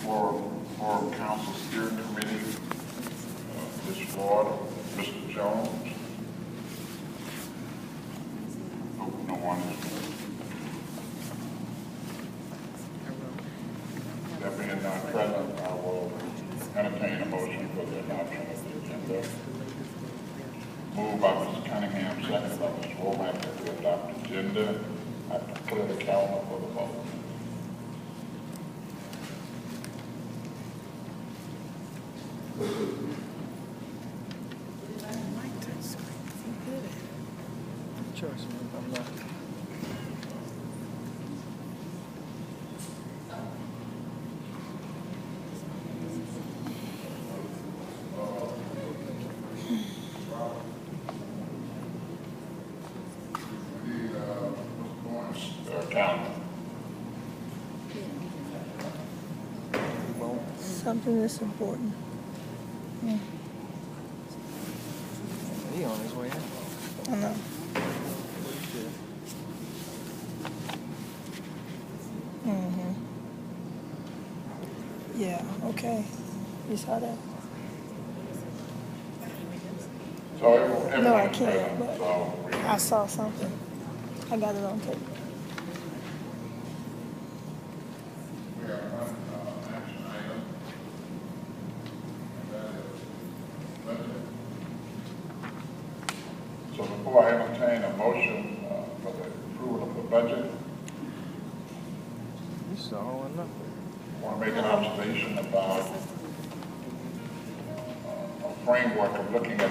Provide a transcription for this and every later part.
for Council Steering Committee, this Florida, Mr. Jones. No one is there. There being none present, I will entertain a motion for the adoption of the agenda. Moved by Mr. Cunningham, seconded by Mr. Womack, that we adopt the agenda. I declare the calendar for the vote. Something that's important. Yeah. He on his way out. I know. Mm-hmm. Yeah, okay. You saw that? So everyone No, I is can't, present, but so I saw something. I got it on tape. we have one action item. And that is budget. So before I entertain a motion for the approval of the budget, You saw or nothing. I want to make an observation about a framework of looking at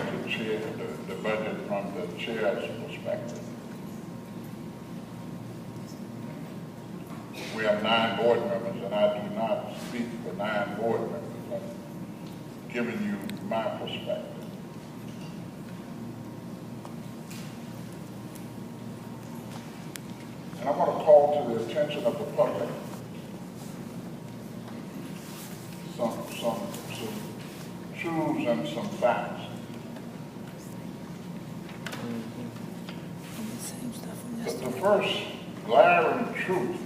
the budget from the chair's perspective. We have 9 board members, and I do not speak for 9 board members. I'm giving you my perspective. And I want to call to the attention of the public some truths and some facts. Same stuff from The yesterday. first glaring truth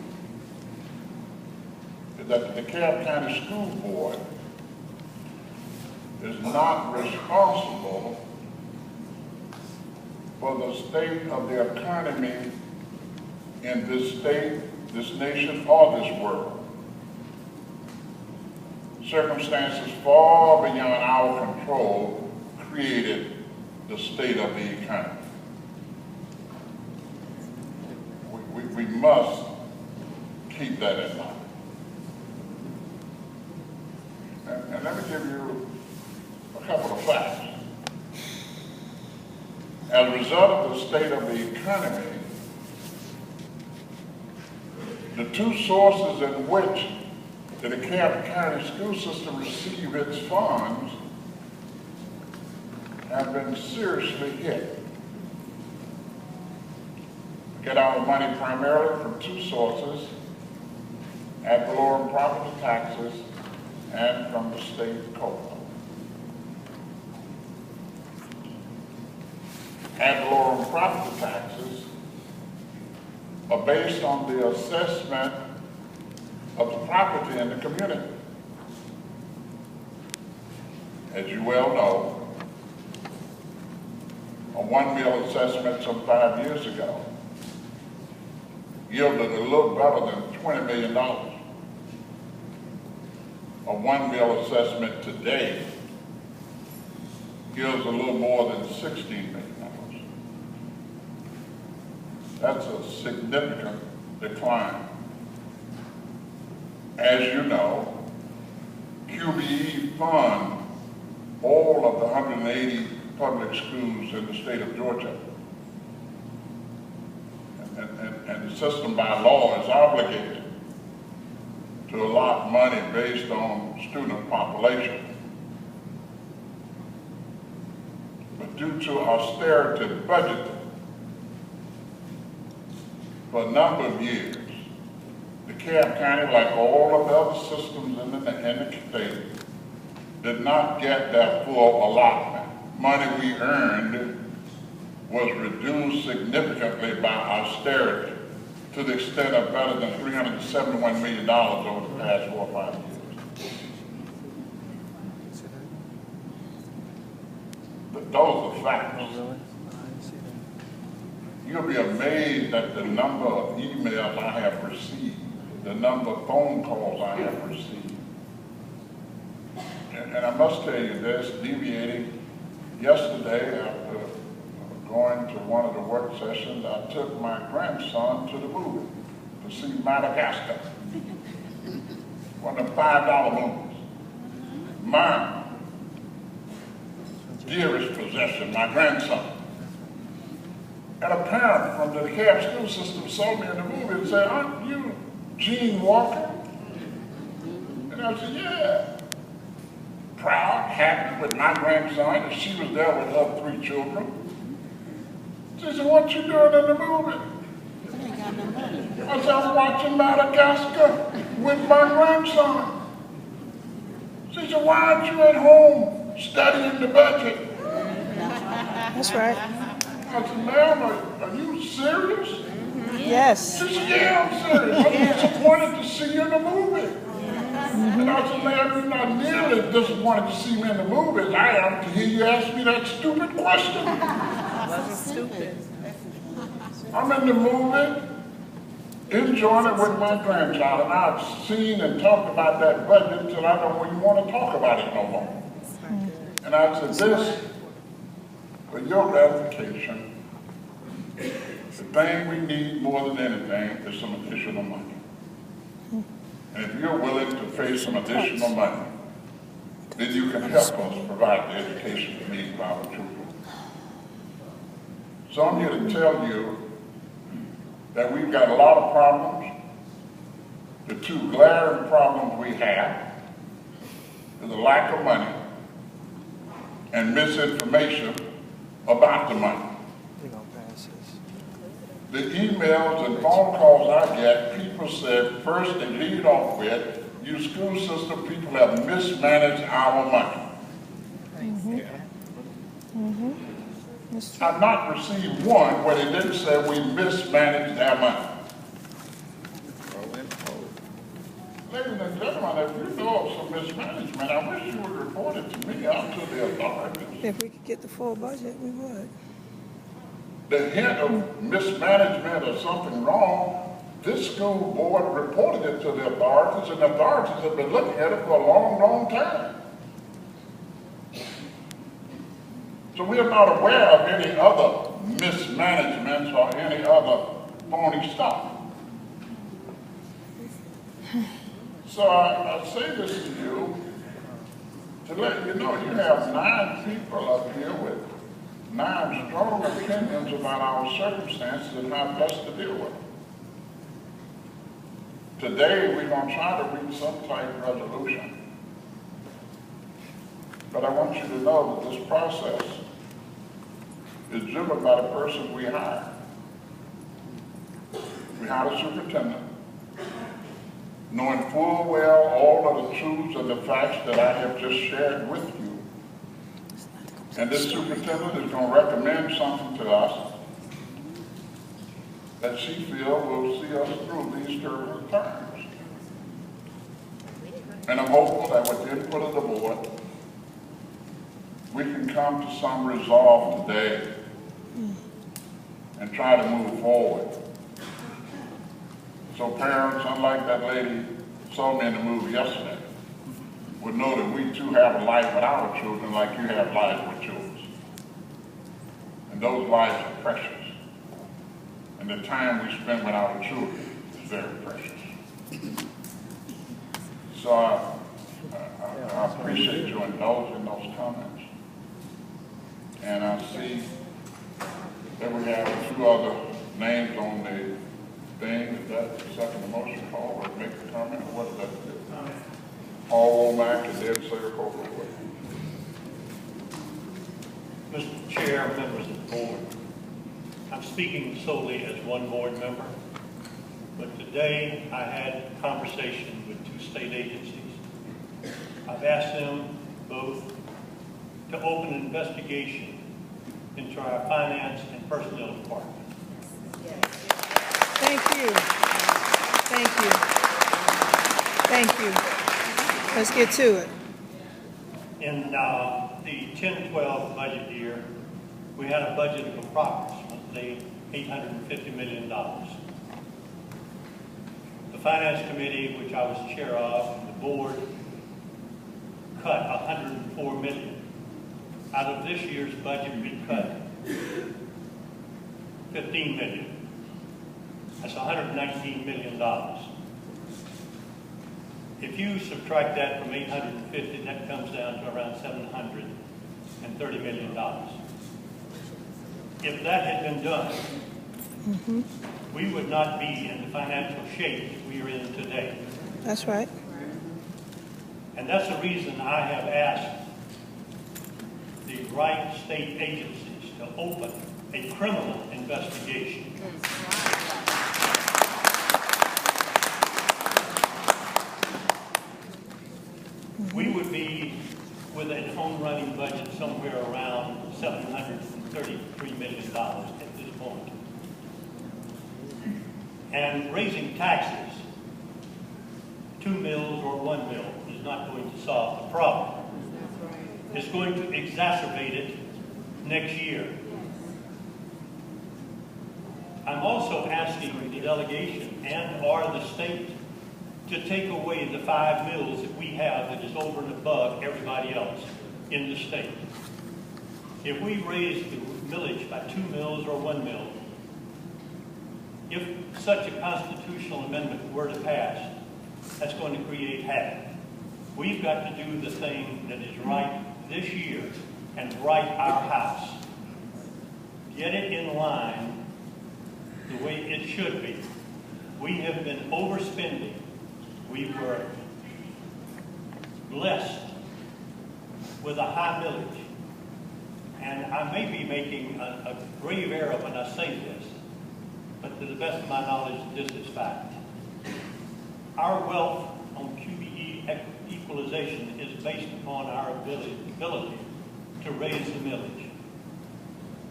is that the DeKalb County School Board is not responsible for the state of the economy in this state, this nation, or this world. Circumstances far beyond our control created the state of the economy. We must keep that in mind. And let me give you a couple of facts. As a result of the state of the economy, the 2 sources in which the DeKalb County school system receive its funds have been seriously hit. We get our money primarily from 2 sources: ad valorem property taxes and from the state COLA. Ad valorem property taxes are based on the assessment of the property in the community. As you well know, a 1 mill assessment some 5 years ago yielded a little better than $20 million. A 1 mill assessment today yields a little more than $16 million. That's a significant decline. As you know, QBE fund all of the 180 public schools in the state of Georgia. And the system by law is obligated to allot money based on student population. But due to austerity budgeting, for a number of years, DeKalb County, like all of the other systems in the state, did not get that full allotment. Money we earned was reduced significantly by austerity to the extent of better than $371 million over the past 4 or 5 years. those are facts. Oh, really? I didn't see that. You'll be amazed at the number of emails I have received, the number of phone calls I have received. And I must tell you this, deviating, yesterday after going to one of the work sessions, I took my grandson to the movie to see Madagascar, one of the $5 movies. My dearest possession, my grandson. And a parent from the DeKalb school system saw me in the movie and said, "Aren't you Gene Walker?" And I said, "Yeah." Proud, happy with my grandson, and she was there with her 3 children. She said, "What you doing in the movie?" I said, "I'm watching Madagascar with my grandson." She said, "Why aren't you at home studying the budget?" That's right. I said, "Ma'am, are you serious?" Yes. She said, "Yeah, I'm serious. I'm disappointed to see you in the movie." And I said, "Ma'am, you're not nearly as disappointed to see me in the movie as I am to hear you ask me that stupid question." Wasn't stupid. I'm in the movie, enjoying it with my grandchild, and I've seen and talked about that budget until I don't even want to talk about it no more. And I said, "This, for your gratification, the thing we need more than anything is some additional money. And if you're willing to pay some additional money, then you can help us provide the education we need for our children." So I'm here to tell you that we've got a lot of problems. The 2 glaring problems we have is the lack of money and misinformation about the money. They're gonna pass this. The emails and phone calls I get, people said, first they lead off with, "You school system people have mismanaged our money." That's true. I've not received one where they didn't say we mismanaged their money. Ladies and gentlemen, if you know of some mismanagement, I wish you would report it to me out to the authorities. If we could get the full budget, we would. The hint of mismanagement or something wrong, this school board reported it to the authorities, and the authorities have been looking at it for a long, long time. So we are not aware of any other mismanagements or any other phony stuff. So I say this to you to let you know you have 9 people up here with 9 strong opinions about our circumstances and how best to deal with them. Today, we're going to try to reach some type of resolution. But I want you to know that this process is driven by the person we hire. We hire a superintendent, knowing full well all of the truths and the facts that I have just shared with you. And this superintendent is going to recommend something to us that she feels will see us through these turbulent times. And I'm hopeful that with the input of the board, we can come to some resolve today and try to move forward. So parents, unlike that lady saw me in the movie yesterday, would know that we too have a life with our children like you have lives with yours. And those lives are precious. And the time we spend with our children is very precious. So I appreciate you indulging those comments. And I see that we have 2 other names on the thing. Is that the second motion, Paul, or make a comment, or what does that do? Paul Womack and then Sarah Coker. Mr. Chair, members of the board, I'm speaking solely as one board member, but today I had a conversation with 2 state agencies. I've asked them both to open an investigation into our finance and personnel department. Thank you. Thank you. Thank you. Let's get to it. In the 10-12 budget year, we had a budget of approximately $850 million. The Finance Committee, which I was chair of, and the board, cut $104 million. Out of this year's budget, we cut $15 million. That's $119 million. If you subtract that from 850, that comes down to around $730 million. If that had been done, we would not be in the financial shape that we are in today. That's right. And that's the reason I have asked the right state agencies to open a criminal investigation. We would be with a home running budget somewhere around $733 million at this point. And raising taxes, 2 mills or 1 mill, is not going to solve the problem. It's going to exacerbate it next year. I'm also asking the delegation and or the state to take away the 5 mills that we have that is over and above everybody else in the state. If we raise the millage by 2 mills or 1 mill, if such a constitutional amendment were to pass, that's going to create havoc. We've got to do the thing that is right this year and right our house. Get it in line the way it should be. We have been overspending. We were blessed with a high millage. And I may be making a grave error when I say this, but to the best of my knowledge, this is fact. Our wealth on QBE equalization is based upon our ability to raise the millage.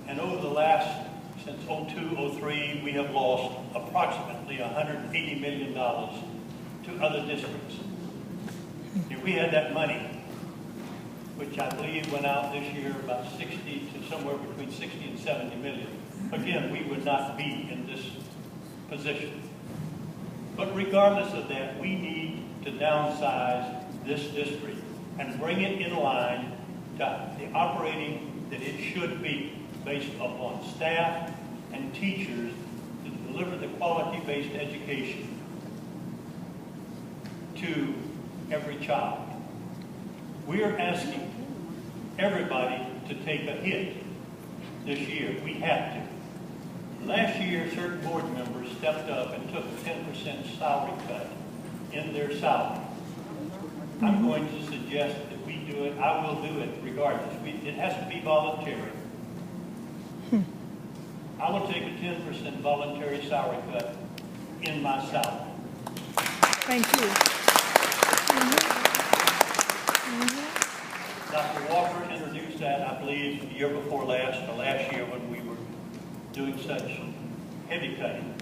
And over the last, since 02, 03, we have lost approximately $180 million to other districts. If we had that money, which I believe went out this year about 60 to somewhere between 60 and 70 million, again, we would not be in this position. But regardless of that, we need to downsize this district and bring it in line to the operating that it should be based upon staff and teachers to deliver the quality-based education to every child. We are asking everybody to take a hit this year. We have to. Last year, certain board members stepped up and took a 10% salary cut in their salary. I'm going to suggest that we do it. I will do it regardless. It has to be voluntary. I will take a 10% voluntary salary cut in my salary. Thank you. Dr. Walker introduced that, I believe, the year before last, or last year when we were doing such heavy cutting.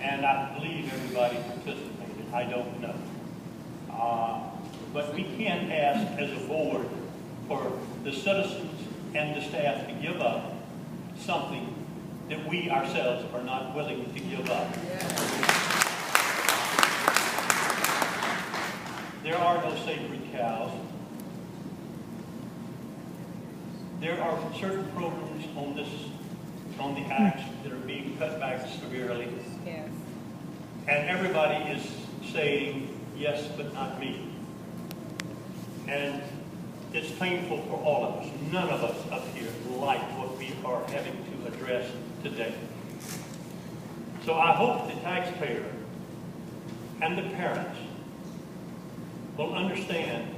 And I believe everybody participated. I don't know. But we can't ask as a board for the citizens and the staff to give up something that we ourselves are not willing to give up. There are no sacred cows. There are certain programs on the acts that are being cut back severely. Yes. And everybody is saying, yes, but not me. And it's painful for all of us. None of us up here like what we are having to address today. So I hope the taxpayer and the parents will understand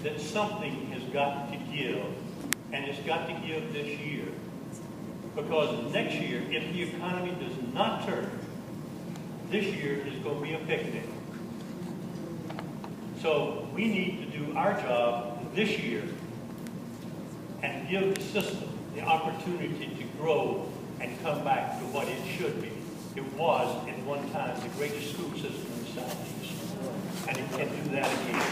that something has got to give, and it's got to give this year. Because next year, if the economy does not turn, this year is going to be a picnic. So we need to do our job this year and give the system the opportunity to grow and come back to what it should be. It was, at one time, the greatest school system in the Southeast. And it can do that again.